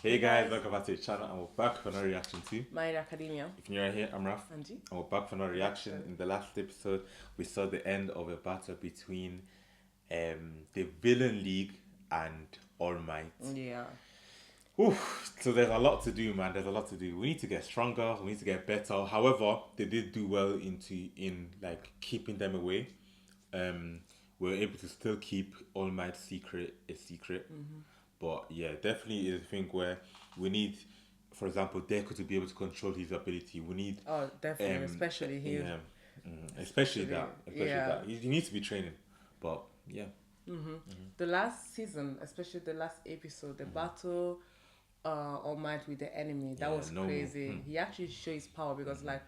Hey guys, welcome back to the channel and we're back for another reaction to My Academia. If you're here, I'm Raph. Angy. And we're back for another reaction. In the last episode, we saw the end of a battle between the Villain League and All Might. Yeah. Oof, so there's a lot to do, man. There's a lot to do. We need to get stronger. We need to get better. However, they did do well in like keeping them away. We were able to still keep All Might's secret a secret. But yeah, definitely is a thing where we need, for example, Deku to be able to control his ability. We need, Oh, definitely, especially here. yeah, especially that, yeah. that he needs to be training. But yeah, The last season, especially the last episode, the battle All Might with the enemy, that Yeah, was no, crazy. He actually showed his power because, like,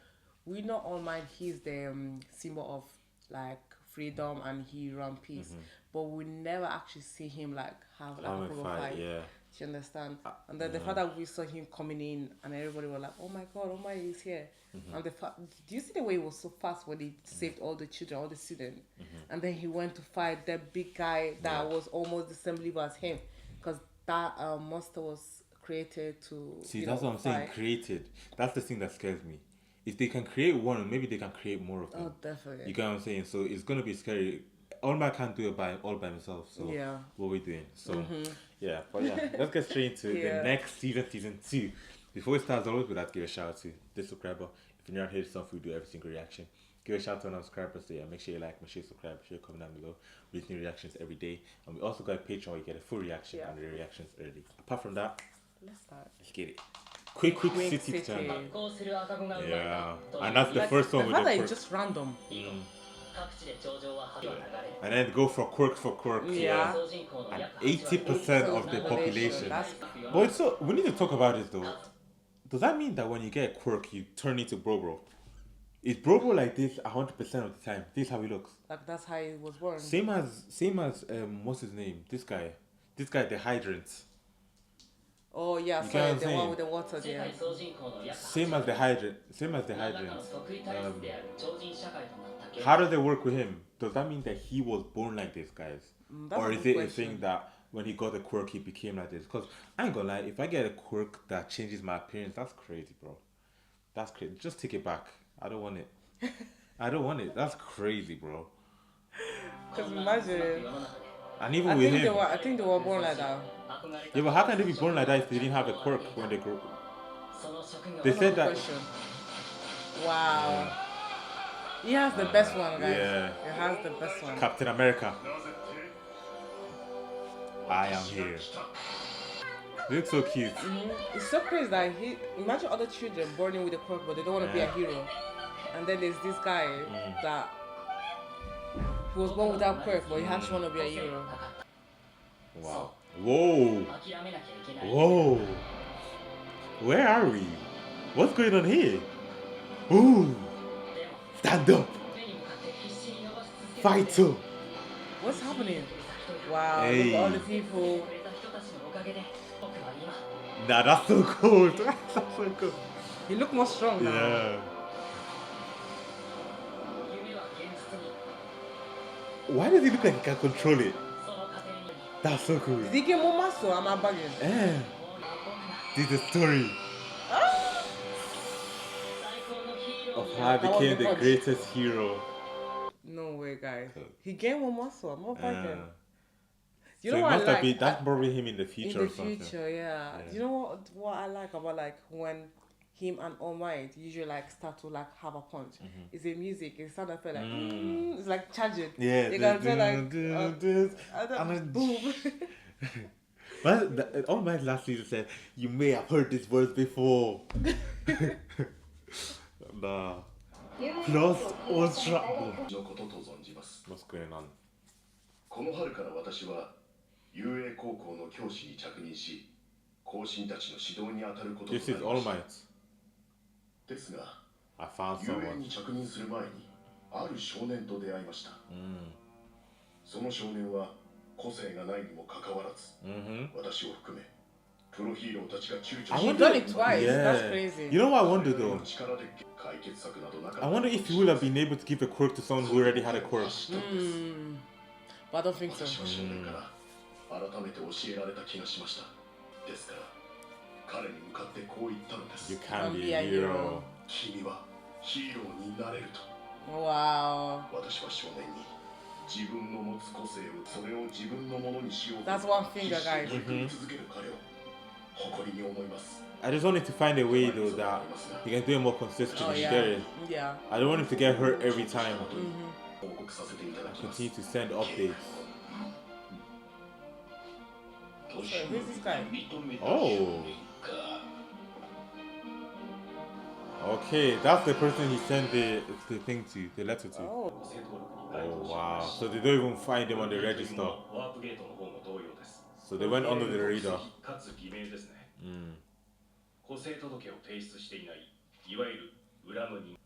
we know All Might, he's the symbol of, like, freedom and hero and peace. But we never actually see him, like, have like, a proper fight. yeah. Do you understand? And then the fact that we saw him coming in and everybody was like, oh my god, oh my, he's here. And the fact, do you see the way he was so fast when he saved all the children, all the students? And then he went to fight that big guy that was almost the same level as him. Because that monster was created to. See, that's what I'm saying. Created. That's the thing that scares me. If they can create one, maybe they can create more of them. Oh, definitely. You get what I'm saying? So it's gonna be scary. All Might can't do it all by himself. So Yeah. what are we doing? So yeah, but yeah, let's get straight into the next season 2. Before we start, as always, we'd like to give a shout out to this subscriber. If you're not here, stuff we do every single reaction. Give a shout out to our subscribers. So yeah, make sure you like, make sure you subscribe, make sure you comment down below. We new reactions every day, and we also got a Patreon where you get a full reaction and the reactions early. Apart from that, let's start. let's get it. Quick city channel. Yeah, and that's the first one with the quirks. Just random. And then go for quirks Yeah. And 80% of the population. But it's so, we need to talk about it though. Does that mean that when you get a quirk, you turn into Bro? Is Bro like this 100% of the time? This is how he looks. Like that's how he was born. Same as what's his name? This guy, the hydrant. Oh yeah, sorry, the one with the water there. Same as the hydrant. How do they work with him? Does that mean that he was born like this, guys? Or is it a thing that when he got the quirk, he became like this? Because I ain't gonna lie, if I get a quirk that changes my appearance, that's crazy, bro. That's crazy. Just take it back. I don't want it. I don't want it. That's crazy, bro. Because imagine. And even with him. I think they were born like that. Yeah, but how can they be born like that if they didn't have a quirk when they grew? They said that. Wow. He has the best one, guys. Yeah. He has the best one. Captain America. I am here. He looks so cute. It's so crazy that imagine other children born in with a quirk, but they don't want to be a hero. And then there's this guy that he was born without quirk, but he actually want to be a hero. Wow. Whoa. Whoa. Where are we? What's going on here? Ooh. Stand up. Fight too. What's happening? Wow. Hey. Look at all the people. Nah, that's so cool. That's so cool. He look more strong now. Yeah. Why does he look like he can control it? That's so cool. Did he get more muscle? I'm not bugging. Yeah. This is the story of how he became the greatest hero. No way, guys. He gained more muscle. I'm not bugging. You So know it what must I have like? been, that's probably him in the future in or the something. future, yeah. You know what I like about like when him and All Might usually like start to like have a punch. It's the music. It sound like it's like charging. Yeah. You can tell like boom. But All Might last season said, "You may have heard this verse before." Nah. Plus ultra. What's going on? この春から私は遊泳高校の教師に着任し、後進たちの指導に当たることとなりました。 This is All Might. ですが、 I found 遊泳 someone. に着任する前にある少年と出会いました。その少年は個性がないにもかかわらず、私を含めプロヒーローたちが躊躇し、 He's done it twice. That's crazy. You know what I wonder though? I wonder if he would have been able to give a quirk to someone who already had a quirk. But I don't think so. 私は少年から改めて教えられた気がしました。ですから彼に向かってこう言ったのです。 You can be a hero. 君はヒーローになれると。 Wow. 私は少年に自分の持つ個性をそれを自分のものにしようと That's one finger, 必死 guys. に取り組み続ける彼を誇りに思います。 I just wanted to find a way though that he can do it more consistently. Oh, You yeah. get it? Yeah. I don't want him to get hurt every time. 報告させていただきます。 Continue to send updates. Sorry, who's this guy? Oh. Okay, that's the person he sent the thing to, the letter to. Oh. Oh wow. So they don't even find him on the register. So they went under the radar. 個性届を提出していないいわゆる裏の人。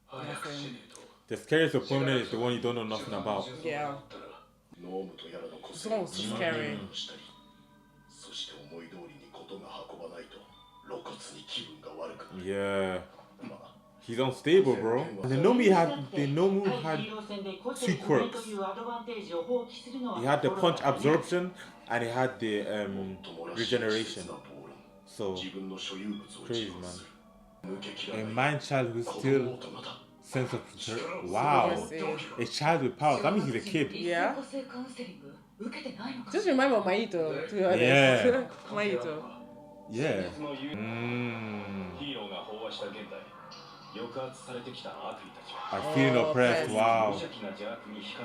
早くしねえと。 The scariest opponent is the one you don't know nothing about. Yeah. This one was so scary. そして思い通りにことが運ばないと露骨に気分が悪くなる。 Yeah. He's unstable, bro. The Nomu had two quirks. He had the punch absorption and he had the regeneration. So crazy, man. A man child who's still sense of wow. A child with powers. That means he's a kid. Yeah. Just remember Maito, to be honest. Yeah. Maito. Yeah. Are feeling oppressed. Wow.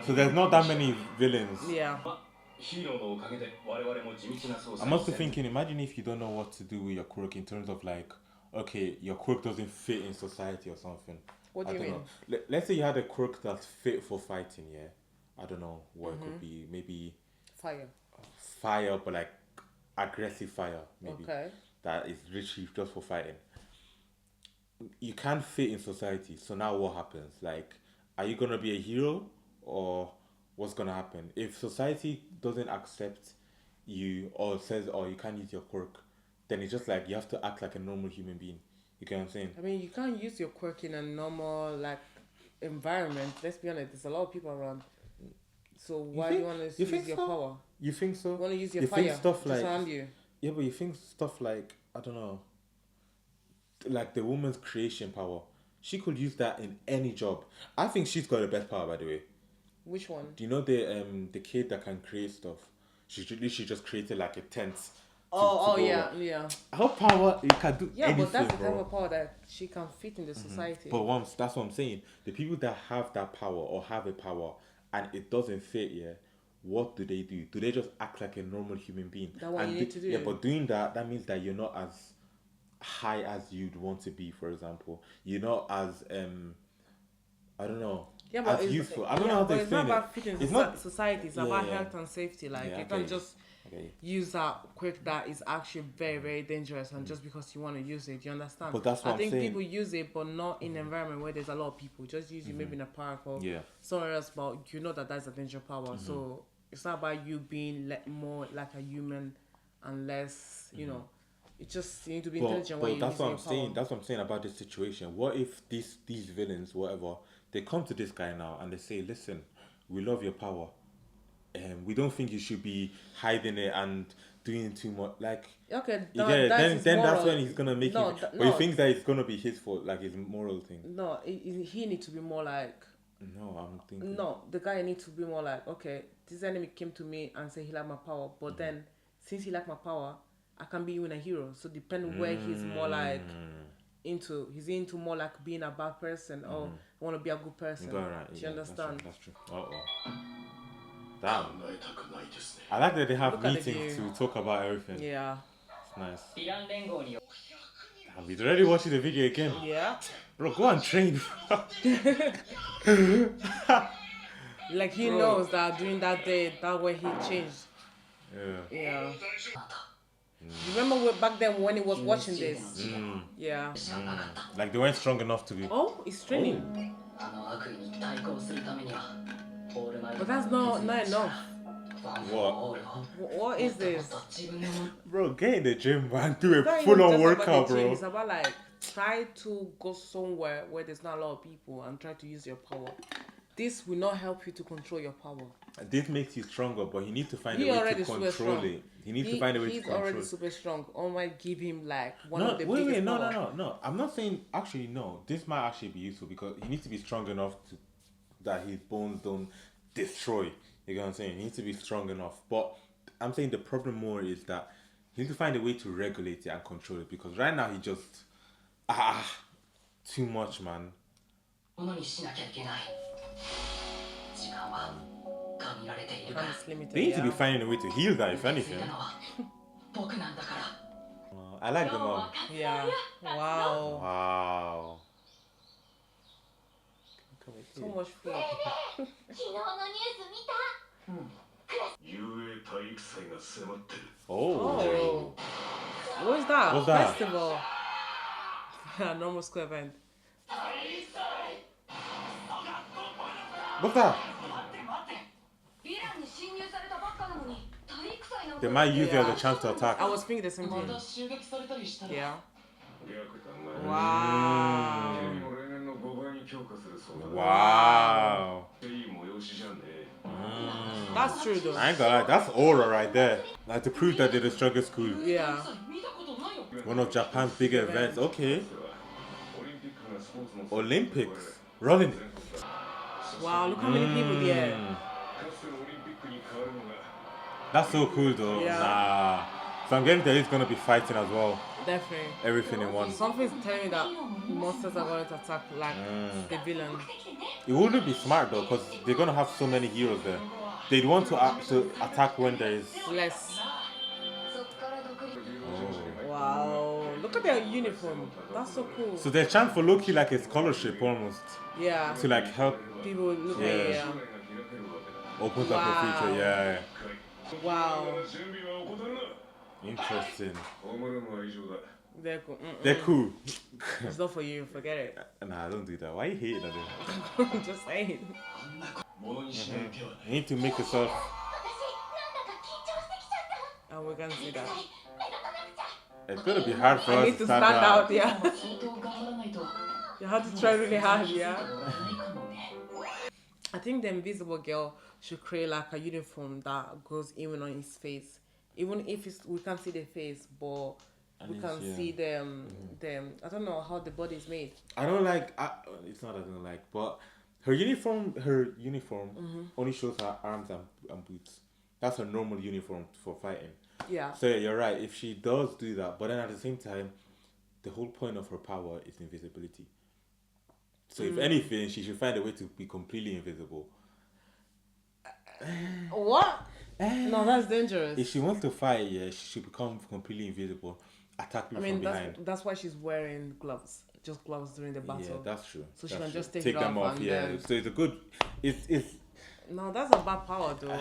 So there's not that many villains. Yeah. I'm also thinking, imagine if you don't know what to do with your quirk in terms of like, okay, your quirk doesn't fit in society or something. What do you mean? Let's say you had a quirk that's fit for fighting, yeah? I don't know what it could be. Maybe fire, but like aggressive fire, maybe. Okay. That is literally just for fighting. You can't fit in society, so now what happens? Like, are you gonna be a hero or what's gonna happen? If society doesn't accept you or says, oh, you can't use your quirk, then it's just like you have to act like a normal human being. You get what I'm saying? I mean, you can't use your quirk in a normal like environment. Let's be honest, there's a lot of people around. So why do you want to use your power? You think so? You want to use your you fire think stuff to like, surround you? Yeah, but you think stuff like, I don't know, like the woman's creation power. She could use that in any job. I think she's got the best power, by the way. Which one? Do you know the kid that can create stuff? She just created like a tent. Yeah. Her power, it can do anything, but that's the bro. type of power that she can fit in the society. But once, that's what I'm saying. The people that have that power or have a power and it doesn't fit, yeah, what do? Do they just act like a normal human being? That's what you need to do. Yeah, but doing that means that you're not as high as you'd want to be, for example. You're not as, I don't know, as useful. I don't know how to explain it. It's not about fitting society. It's about health and safety. Like, you can't just use that quirk that is actually very, very dangerous and just because you want to use it. You understand? But that's what I think saying. people use it, but not in an environment where there's a lot of people. Just use it maybe in a park or somewhere else, but you know that that's a danger power. So it's not about you being more like a human and less, you know. It's just you need to be intelligent when you use your power. That's what I'm saying about this situation. What if these villains, whatever, they come to this guy now and they say, listen, we love your power. We don't think you should be hiding it and doing too much. Like, okay, then that's when he's gonna make it. But you think that it's gonna be his fault, like his moral thing. No, he needs to be more like. No, I'm thinking. No, the guy needs to be more like, okay, this enemy came to me and said he liked my power, but then since he liked my power, I can be even a hero. So depending where he's more like into, he's into more like being a bad person or want to be a good person. Right. Do you understand? That's true. Damn. I like that they have meetings to talk about everything. Yeah. It's nice. Damn, he's already watching the video again. Yeah. Bro, go and train. Like he knows that during that day, that way he changed. Yeah. Remember back then when he was watching this? Yeah. Like they weren't strong enough to be. Oh, he's training. But that's not enough. What is this? Bro, get in the gym, man. Do a full-on workout, bro. It's about like try to go somewhere where there's not a lot of people and try to use your power. This will not help you to control your power. this makes you stronger, but he needs to find He a way to already super control strong. it. He needs to find a way to He's control already it. super strong. All might give him like one No, of the wait, biggest no, power. no. I'm not saying actually no. This might actually be useful because he needs to be strong enough to that his bones don't destroy. You know what I'm saying? He needs to be strong enough. But I'm saying the problem more is that he needs to find a way to regulate it and control it because right now he just too much, man. ものにしなきゃいけない時間は限られているから Time is limited. They need to be Yeah. finding a way to heal that, if つい anything. たのは僕なんだから I like the mom. Yeah. Wow. Wow. So much food. 昨日のニュース見た遊泳体育祭が迫ってる Oh. Oh. What is that? What's that? Festival. A normal school event. What's that? ヴィランに侵入されたばっかなのに体育祭なん They て might use it as a chance to attack. I was thinking the same ま thing. た襲撃されたりしたら Yeah. 逆だな Wow. 君も例年の5倍に強化するそうだ Wow. いい催しじゃねえ That's true though. I ain't gonna lie, that's aura right there. Like to prove that they're the strongest school. Yeah. 見たことないよ One of Japan's bigger events. Okay. オリンピックがスポーツの Olympics. Running. Wow, look how many people there. かつてのオリンピックに変わるのが That's so cool though. Yeah. Nah. So I'm getting there is gonna be fighting as well. Definitely. Everything in one. Something's telling me that monsters are going to attack like the villain. It wouldn't be smart though, because they're gonna have so many heroes there. They'd want to attack when there is. Less. そっから独立 Wow. Look at their uniform. That's so cool. So they're trying for Loki like a scholarship almost Yeah. to like help People look at Yeah. it. Yeah. が開けるわけだ opens up the future. Yeah. Wow. 準備は怠るな Interesting. ホームルームは以上だ They're cool. They're cool. It's not for you. Forget it. Nah, don't do that. Why you hating at them? Just saying. ものにしない手はない You need to make yourself. 私なんだか緊張してきちゃった And we're gonna see that. 目立たなくちゃ It's gonna be hard for I us need to stand out. Yeah. 相当頑張らないと You have to try really hard. Yeah. ないかもね I think the invisible girl should create like a uniform that goes even on his face. Even if we can't see the face, but we can see them. I don't know how the body is made. I don't like. It's not that I don't like, but her uniform only shows her arms and boots. That's her normal uniform for fighting. Yeah. So yeah, you're right. If she does do that, but then at the same time, the whole point of her power is invisibility. So if anything, she should find a way to be completely invisible. What? No, that's dangerous. If she wants to fight, yeah, she should become completely invisible, attack I people mean, from behind. that's why she's wearing gloves. Just gloves during the battle. Yeah, that's true. So she That's can true. just take it them off off. and Yeah, then- so it's a good. It's. No, that's a bad power, though.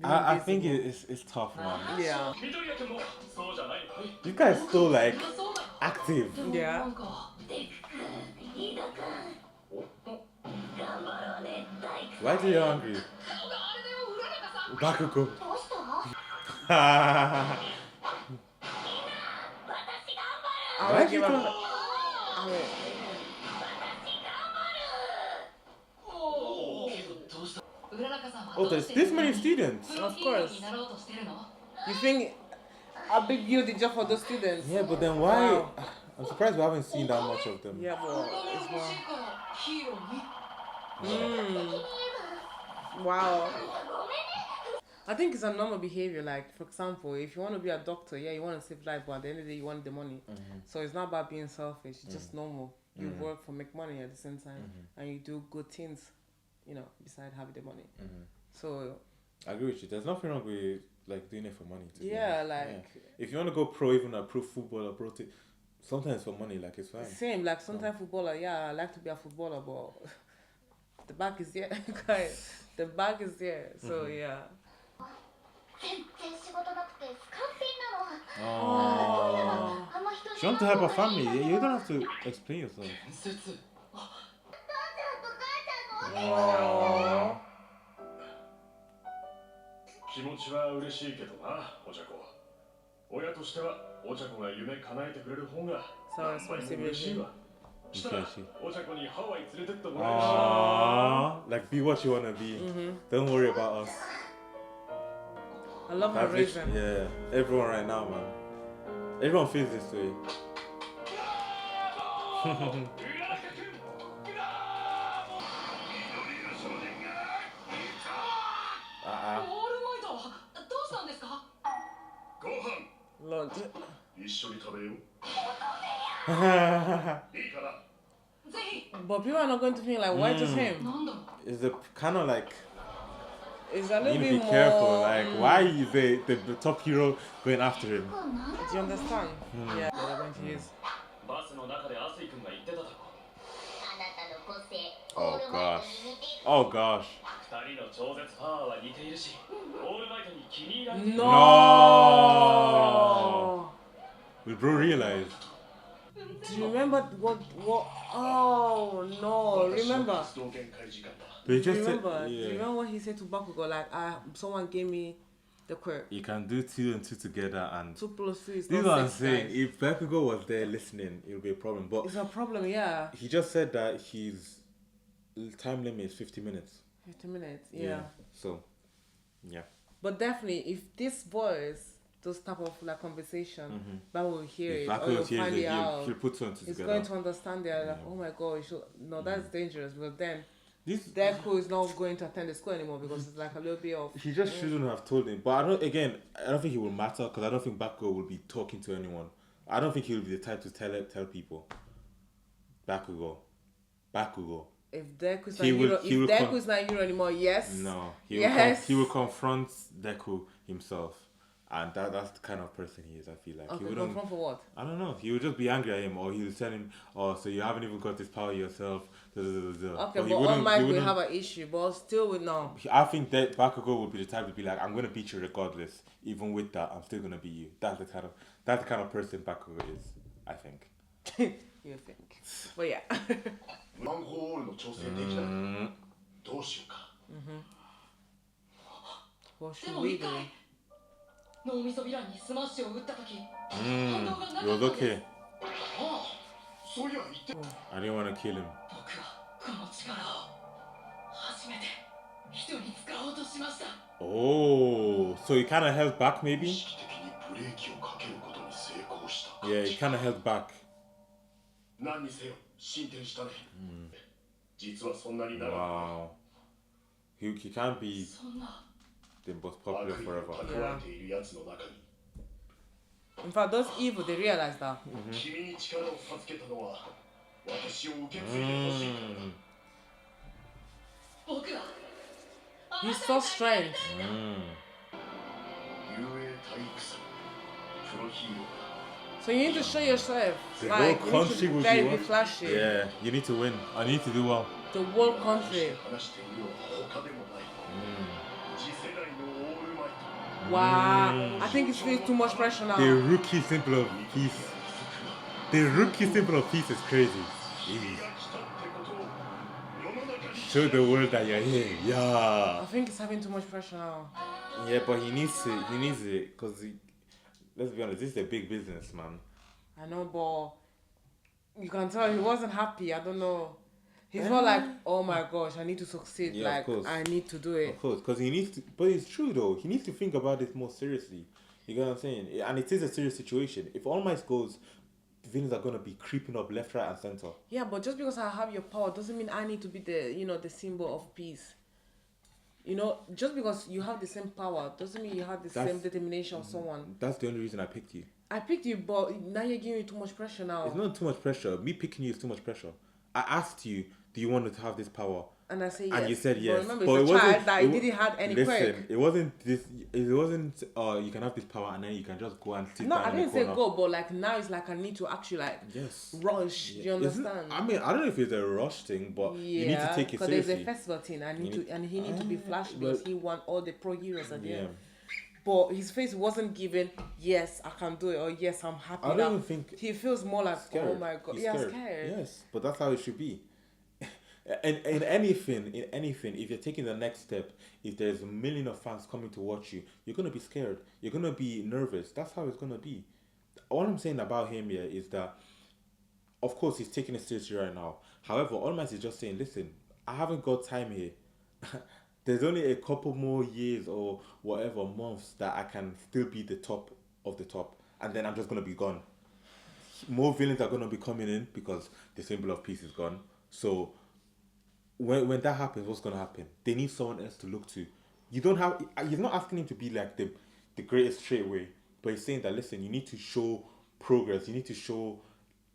I think it's tough, man. Yeah. 緑谷君もそうじゃない You guys still like そうだ active. でも Yeah. なんかデク君リード君頑張ろうね大工 Why are you hungry? 顔があれだよ浦中さん Bakugo. どうした私頑 張る I Why will you give go? up. I will- どうした浦中さんは Oh, どう there's して this many students. プロフィールになろうとしてるの You think a big building just for those students? Yeah, but then why? Wow. I'm surprised we haven't seen that much of them. Yeah, お but 金 it's 欲しい more. からヒーローに Wow. I think it's a normal behavior. Like, for example, if you want to be a doctor, yeah, you want to save life, but at the end of the day, you want the money. So it's not about being selfish. It's just normal. You work for make money at the same time, and you do good things, you know, beside having the money. So I agree with you. There's nothing wrong with like doing it for money. To be yeah, honest. like If you want to go pro, even a pro footballer, pro team, sometimes for money, like it's fine. same. Like sometimes footballer, yeah, I like to be a footballer, but the back is there. Guys, the back is there. So yeah. 全然仕事なくてスカンピンなの Oh. あんま人に She wants to help her family. You don't have to explain yourself. 伝説お父ちゃんと母ちゃんのお姉 気持ちは嬉しいけどなお茶子親としてはお茶子が夢叶えてくれる方が So 何倍も嬉しいわ Aww, like be what you wanna be. Don't worry about us. I love her reason. Yeah, everyone right now, man. Everyone feels this way. Lord. 一緒に食べよう。 But people are not going to think like, why just him? It's a kind of like It's a you little need to bit be more. careful. Like, why is the top hero going after him? Do you understand? Yeah, when he is. Oh gosh. Oh gosh. No. Will bro realize? Do you remember what? Oh no! Remember? 活動限界時間だ。 They Do you just said, remember? Do you yeah. remember what he said to Bakugo? Like, someone gave me the quirk. You can do 2 and 2 together, and 2 plus 2 is this is not what I'm 6, saying. guys. If Bakugo was there listening, it would be a problem. But It's a problem, yeah. he just said that his time limit is 50 minutes. 50 minutes, yeah. So, yeah. But definitely, if this voice, those type of like conversation, Baba will hear If it, or Bakugo you'll hears find it, it out. he'll put 2 and 2 He's together. going to understand it. Like, oh my god, no, that's dangerous. But then, This Deku is not going to attend the school anymore because it's like a little bit of. he just shouldn't have told him. But I don't think he will matter because I don't think Bakugo will be talking to anyone. I don't think he will be the type to tell people. Bakugo. If Deku is not He will- hero, he will if Deku is not hero anymore, yes. No, Yes. he will confront Deku himself, and that's the kind of person he is. I feel like he Okay, wouldn't. confront for what? I don't know. He would just be angry at him, or he would tell him, "Oh, so you haven't even got this power yourself." Okay, But but All Might will have an issue, but still with no. I think that Bakugo would be the type to be like, "I'm gonna beat you regardless. Even with that, I'm still gonna beat you." That's the kind of person Bakugo is. I think. You think. But yeah. ワンホールの調整できない。どうしようか。 What should we do? 脳みそヴィランにスマッシュを打った時 It was okay. ああ、そういや言って。 I didn't want to kill him. 僕はこの力を初めて人に使おうとしました Oh, so he kind of held back, 意 maybe? 識的にブレーキをかけることに成功した。 Yeah, he kind of held back. 何にせよ進展したね。実はそんなにならない。 Wow. He can't be そんな the most 悪 popular 意を forever. 蓄えている奴の中に In fact, those evil, they realize that. 君に力を授けたのは私を受け継いでほしいからだ。僕は He's so strange. 雄英体育祭プロヒーローだ。 So you need to show yourself. The Like, whole you need country to will very be be one. flashy. Yeah, you need to win. I need to do well. The whole country. 話しているのは他でもない。次世代のオールマイト。 Wow. I think it's feeling too much pressure now. The rookie symbol of peace. The rookie symbol of peace is crazy. 君が来たってことを世の中に Show the world that you're here. Yeah. I think it's having too much pressure now. Yeah, but he needs it because let's be honest, this is a big business, man. I know, but you can tell he wasn't happy. I don't know. He's not like, oh my gosh, I need to succeed. Yeah, of Like, course. I need to do it. Of course, because he needs to. But it's true though. He needs to think about this more seriously. You get what I'm saying? And it is a serious situation. If All Might goes, villains are gonna be creeping up left, right, and center. Yeah, but just because I have your power doesn't mean I need to be the symbol of peace. Just because you have the same power doesn't mean you have the same determination of someone. That's the only reason I picked you. I picked you, but now you're giving me too much pressure now. It's not too much pressure. Me picking you is too much pressure. I asked you, do you want to have this power? And I say yes. And you said yes. But remember, But it's a child that didn't have any quirk. It wasn't this. It wasn't. You can have this power and then you can just go and sit No, down I in the didn't say corner. go, but like now it's like I need to actually like Yes. rush. Do you understand? I mean, I don't know if it's a rush thing, but you need to take it because seriously. there's a festival thing. And he need to be flashy well, because he want all the pro heroes at the Yeah. end. But his face wasn't given, yes, I can do it, or yes, I'm happy. I don't now. even think He feels more like, scared. oh my god, He's yeah, scared. Yes, but that's how it should be. And in anything, if you're taking the next step, if there's a million of fans coming to watch you, you're gonna be scared. You're gonna be nervous. That's how it's gonna be. All I'm saying about him here is that of course, he's taking it seriously right now. However, All Might is just saying, listen, I haven't got time here. There's only a couple more years or whatever months that I can still be the top of the top, and then I'm just gonna be gone. More villains are gonna be coming in because the symbol of peace is gone. So when that happens, what's gonna happen? They need someone else to look to. You don't have. He's not asking him to be like the greatest straight away, but he's saying that listen, you need to show progress. You need to show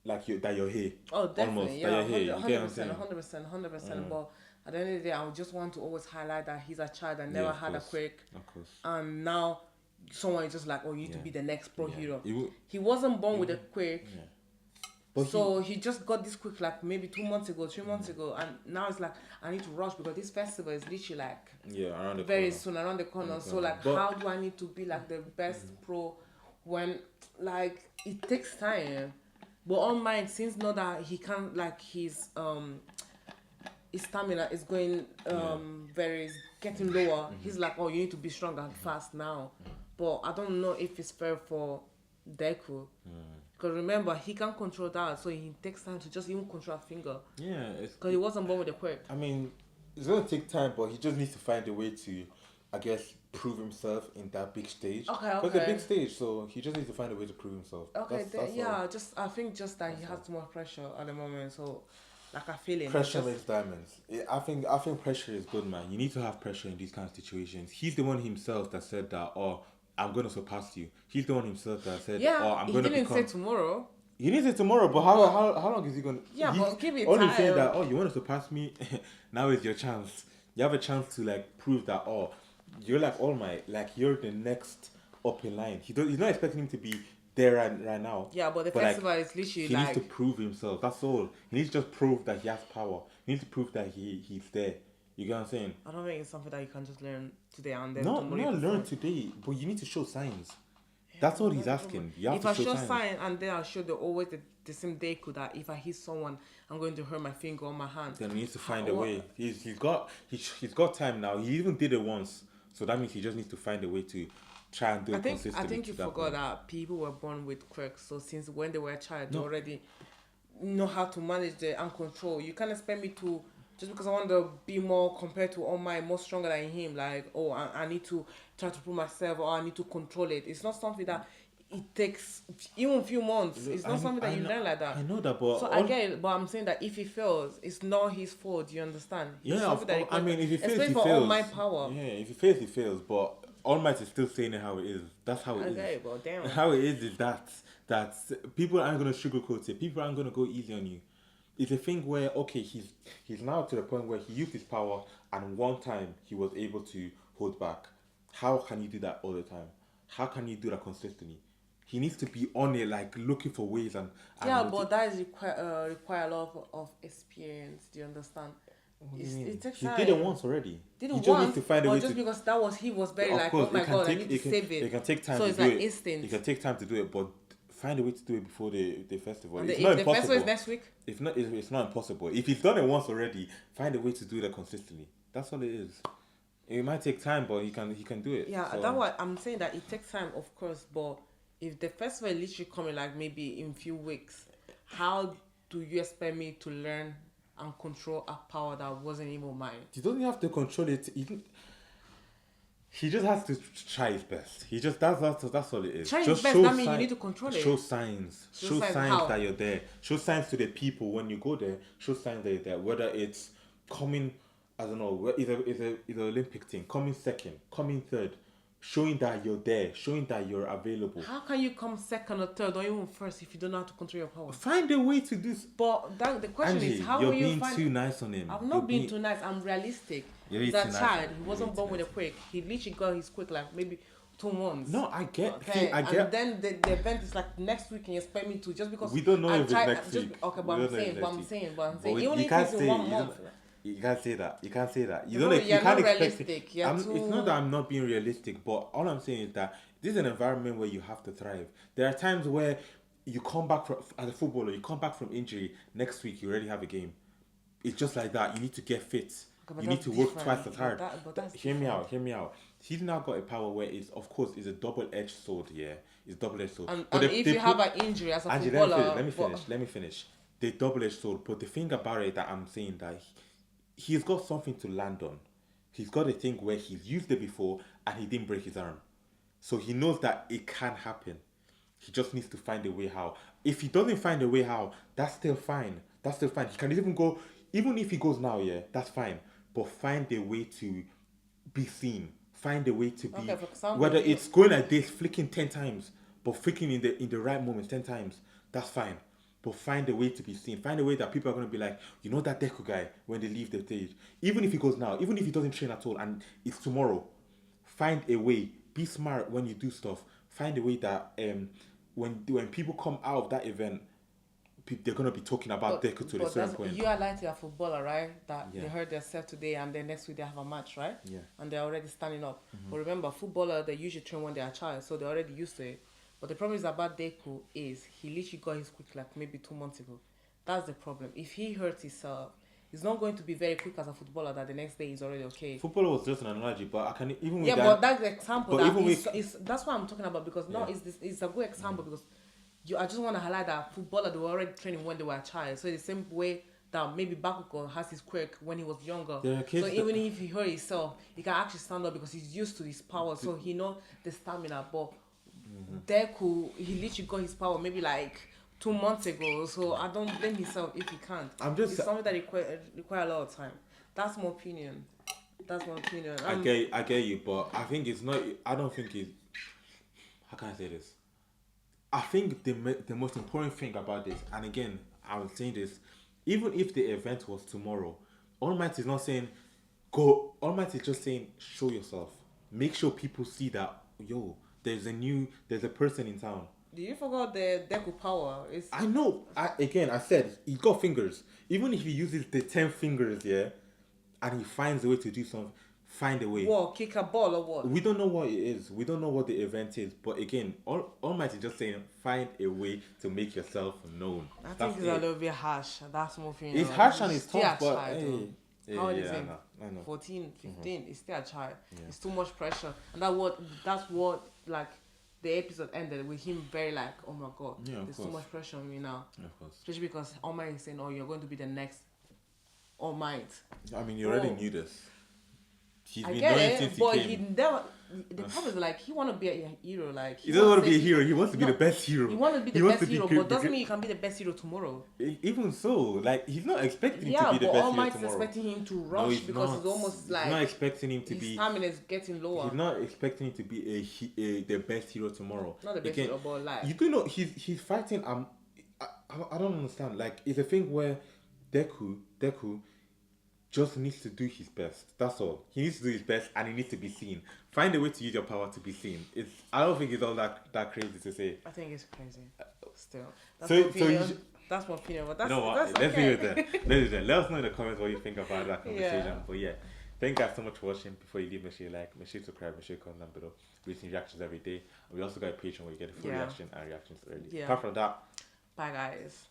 like that you're here. Oh, definitely, Almost, yeah, that you're here. You get what I'm 100%, saying? 100%. But at the end of the day, I would just want to always highlight that he's a child that never of had course. a quirk, Of course. and now someone is just like, oh, you need to Yeah. be the next pro Yeah. hero. You- He wasn't born with a quirk. Yeah. But So he just got this quick like maybe 2 months ago, 3 months ago, and now it's like I need to rush because this festival is literally like around the very corner. soon around the corner. So corner. like, But- how do I need to be like the best pro when like it takes time? But on mine, since now that he can't like his stamina is going very is getting lower. He's like, oh, you need to be strong and fast now. But I don't know if it's fair for Deku. Because remember, he can control that, so he takes time to just even control a finger. Yeah, Because he wasn't born with a quirk. I mean, it's gonna take time, but he just needs to find a way to, I guess, prove himself in that big stage. Okay, Because it's a okay. big stage, so he just needs to find a way to prove himself. Okay, That's yeah, all. just I think just that he has too much pressure at the moment, so like I feel it. Pressure just, makes diamonds. I think pressure is good, man. You need to have pressure in these kind of situations. He's the one himself that said that, oh, I'm gonna surpass you. He's the one himself that said, yeah, oh, I'm he gonna didn't become. say tomorrow. He needs it tomorrow, but how long is he gonna? Yeah, he's but give it only time. saying that, oh, you want to surpass me? Now is your chance. You have a chance to like prove that, oh, you're like All Might, like you're the next up in line. He's not expecting him to be there right now. Yeah, but the like, festival is literally he like needs to prove himself. That's all. He needs to just prove that he has power. He needs to prove that he's there. You get what I'm saying? I don't think it's something that you can just learn today and then Not tomorrow you learn perform. today, but you need to show signs. That's all he's asking. You have If to I show show signs. sign and then I show the same Deku that if I hit someone, I'm going to hurt my finger or my hand. Then he needs to find a What- way. He's got time now. He even did it once, so that means he just needs to find a way to try and do it I consistently. think you to that forgot point. that people were born with quirks. So since when they were a child, they already know how to manage the and control. You can't expect me to just because I want to be more compared to all my more stronger than him. Like, oh, I need to try to prove myself, or I need to control it. It's not something that it takes even a few months. It's not something that you learn like that. I know that, but So I get it, but I'm saying that if he fails, it's not his fault. You understand? It's yeah, something that I mean, if he fails, especially he for fails. all my power. Yeah, if he fails, he fails. But All Might is still saying it how it is. That's how it is. Okay, well, damn. How it is that people aren't gonna sugarcoat it. People aren't gonna go easy on you. It's a thing where okay, he's now to the point where he used his power, and one time he was able to hold back. How can you do that all the time? How can you do that consistently? He needs to be on it, like looking for ways and Yeah, but that is require a lot of experience. Do you understand? What do you mean? It takes He time. did it once already. Did he it just once, needs to find a but way just to. because that was he was very Of like, course, oh my it can god, I take- need to it can- save it. It can take time So to it's do like it. instant. It can take time to do it, but find a way to do it before the festival. And It's if not the impossible. festival is next week, It's not impossible. If he's done it once already, find a way to do that consistently. That's all it is. It might take time, but he can do it. yeah, So, that's why I'm saying that it takes time, of course. But if the festival is literally coming like maybe in few weeks, how do you expect me to learn and control a power that wasn't even mine? He doesn't have to control it. He just has to try his best. He just that's all it is. Try just his best, show that means you sign- need to control it. Show signs. Show Show signs signs how? that you're there. Show signs to the people when you go there. Show signs that you're there. Whether it's coming, I don't know, it's a Olympic thing. Coming second, coming third. Showing that you're there. Showing that you're available. How can you come second or third or even first if you don't know how to control your power? Find a way to do. But the question Angy, is, how you're will you being find? too nice on him. I'm You're not being being- too nice. I'm realistic. You're being That too nice. child, he You're wasn't being born too with a nice. quirk. He literally got his quirk like maybe 2 months. No, I get. Okay, See, I get. and then the event is like next week, and you expect me to just because We don't know I if it's tried- next just, week. Okay, We but I'm don't know if saying, it's but I'm next saying, but I'm But saying, you even if can't it's in say- 1 you month. You can't say that. You can't say that. You Bro, don't. you're You can't not expect. realistic. You're It's too- not that I'm not being realistic, but all I'm saying is that this is an environment where you have to thrive. There are times where you come back from as a footballer. You come back from injury. Next week you already have a game. It's just like that. You need to get fit. but You need that's to work different. twice as But hard. but that's Hear me different. out. Hear me out. He's now got a power where it's, of course, it's a double-edged sword. Yeah, it's double-edged sword. And But if they you put- have an injury as a Angie, footballer, let me but- finish. Let me finish. the double-edged sword. But the thing about it that I'm saying that he's got something to land on. He's got a thing where he's used it before and he didn't break his arm. So he knows that it can happen. He just needs to find a way how. If he doesn't find a way how, that's still fine. That's still fine. He can even go, even if he goes now, yeah, that's fine. But find a way to be seen. Find a way to be, Okay, for example, whether it's going like this, flicking 10 times, but flicking in the right moment 10 times, that's fine. But find a way to be seen. Find a way that people are going to be like, you know that Deku guy when they leave the stage. Even if he goes now, even if he doesn't train at all and it's tomorrow, find a way. Be smart when you do stuff. Find a way that when people come out of that event, they're going to be talking about Deku to a certain point. You are like a footballer, right? That Yeah. they hurt themselves today and then next week they have a match, right? Yeah. And they're already standing up. But remember, footballer, they usually train when they're a child, so they're already used to it. But the problem is about Deku is he literally got his quick like maybe 2 months ago. That's the problem. If he hurts himself, he's not going to be very quick as a footballer that the next day he's already okay. Footballer was just an analogy, but I can even with Yeah, that, but that's the example. but That even is that's what I'm talking about because it's a good example because I just want to highlight that footballer, they were already training when they were a child. So the same way that maybe Bakugo has his quirk when he was younger. Yeah, So even if he hurt himself, he can actually stand up because he's used to his power. So he knows the stamina. But Deku, he literally got his power maybe like 2 months ago. So I don't blame himself if he can't. It's something that require a lot of time. That's my opinion. I get you, but I think it's not. I don't think it's. How can I say this? I think the most important thing about this, and again, I was saying this, even if the event was tomorrow, All Might is not saying go. All Might is just saying show yourself. Make sure people see that there's a person in town. Do you forgot the Deku power? I know. I said he got fingers. Even if he uses the 10 fingers, yeah, and he finds a way to do something, find a way. What, kick a ball or what? We don't know what it is. We don't know what the event is. But again, All Might is just saying find a way to make yourself known. I think it's a little bit harsh. That's more thing. It's harsh and it's still tough, a but child, hey, how old is I him? know. 14, 15. It's still a child. It's too much pressure, and that's what like the episode ended with him very like, oh my god, there's too much pressure on me now. Of course. Especially because All Might is saying, oh, you're going to be the next All Might. I mean, you already knew this. He's I been get knowing it, since but he came. the problem is like he want to be a hero. Like He doesn't want to be a hero. He wants to be the best hero. He wants to be the best hero, but doesn't mean you can be the best hero tomorrow. Even so, like he's not expecting him to Yeah, be the but best All hero Might is tomorrow. expecting him to rush because it's almost like he's not expecting him to his be. stamina is getting lower. He's not expecting him to be the best hero tomorrow. Not the best hero, but like you do know he's fighting. I don't understand. Like it's a thing where Deku just needs to do his best. That's all. He needs to do his best, and he needs to be seen. Find a way to use your power to be seen. I don't think it's all that crazy to say. I think it's crazy. Still, that's So my opinion. you That's my opinion. But that's you know what? that's Let's okay. leave it there. Let us know in the comments what you think about that conversation. Yeah. But yeah, thank you guys so much for watching. Before you leave, make sure you like, make sure you subscribe, make sure you comment down below. We're releasing reactions every day. And we also got a Patreon where you get a full reaction and reactions early. Yeah. Apart from that, Bye, guys.